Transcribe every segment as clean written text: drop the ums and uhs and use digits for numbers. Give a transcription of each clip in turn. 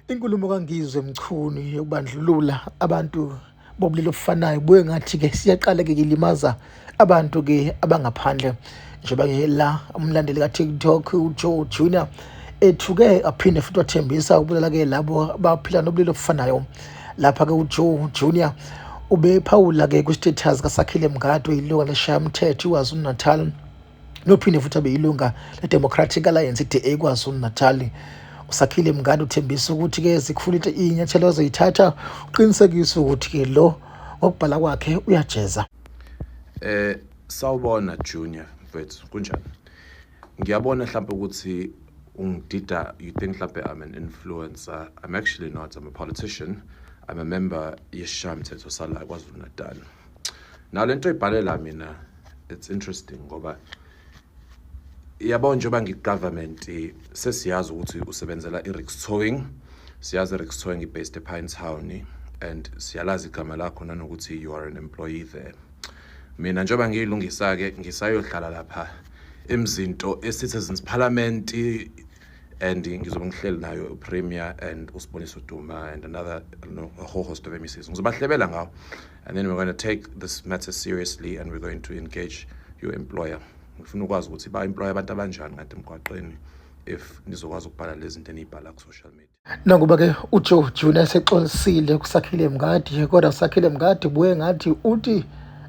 Inkulumo kaNgizwe Mchunu yokubandlulula abantu bobulili obufanayo buye ngathi-ke siyaqala-ke ilimaza abantu-ke abangaphandle njengoba-ke la umlandeli ka-TikTok uJoe Junior ethuke aphinde futhi wathembisa ukubulala-ke labo abaphila nobulili obufanayo. Lapha-ke uJoe Junior ubephawula-ke kwi-status kaSakhile Mngadi oyilunga leshayamthetho iKwaZulu Natal nophinde futhi abe yilunga le-Democratic Alliance DA KwaZulu Natal. USakhile Mngadi uthembisa ukuthi-ke zikhulile iy'nyathelo azoyithatha uqinisekisa ukuthi-ke lo ngokubhala kwakhe uyajeza. Sawubona Junior mfethu kunjani? Ngiyabona mhlawumbe ukuthi ungidida, you think mhlawumbe I'm an influencer. I'm actually not. I'm a politician. I'm a member yesishayamthetho sala KwaZulu Natal. Now lento ibhalela mina, it's interesting ngoba yabona njengoba ngigovernment sesiyazi ukuthi usebenzela iRix Towing. Siyazi iRix Towing based ePine Town and siyalazi igama lakho nanokuthi you are an employee there. Mina njengoba ngiyilungisa-ke ngisayohlala lapha emzinto eCitizens Parliament and ngizobe ngihleli nayo uPremier and uSiboniso Duma and another a whole host of MECs. Ngizobahlebela ngawo, and then we're going to take this matter seriously and we're going to engage your employer. Ngifuna ukwazi ukuthi ba-employer abantu abanjani ngathi emgwaqeni if nizokwazi ukubhala lezi zinto eniyibhala ku-social media. Nakuba-ke uJoe Junior sexolisile kuSakhile Mngadi, kodwa uSakhile Mngadi buye ngathi uthi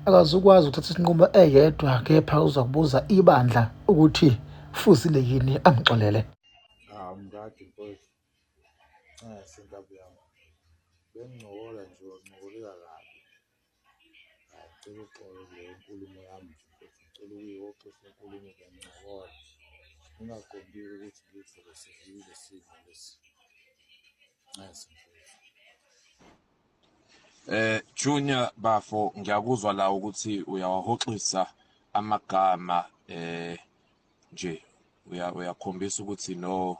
akazukwazi ukuthatha isinqumo eyedwa, kepha uzakubuza ibandla ukuthi fuzile yini amxolele. Mngadi mfowethu, singabe yami bengincokola nje wancokolela kabi. Ngicela uxolo le nkulumo yami nje mfethu, ngicela ukuyiwoxisa inkulumo ngiyancokola. Ngingaqondile ukuthi ngizole sidlule simo lesi. Junior Bafo, ngiyakuzwa la ukuthi uyawahoxisa amagama nje uyakhombisa ukuthi no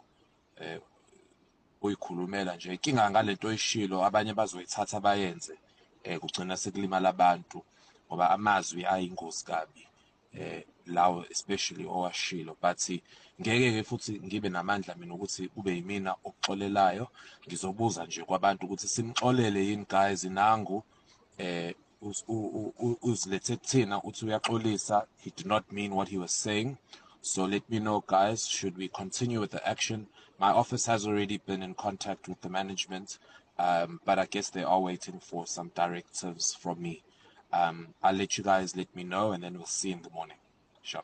uyikhulumela nje inkinga ngalento oyishilo abanye bazoyithatha bayenze kugcina sekulimala abantu ngoba amazwi ayingozi kabi lawo especially owashilo, but ngeke futhi ngibe namandla mina ukuthi kube yimina okuxolelayo. Ngizobuza nje kwabantu ukuthi simxolele yini guys, nangu uzilethe kuthina uthi uyaxolisa. He did not mean what he was saying. So let me know, guys, should we continue with the action? My office has already been in contact with the management, but I guess they are waiting for some directives from me. I'll let you guys let me know, and then we'll see in the morning. Sure.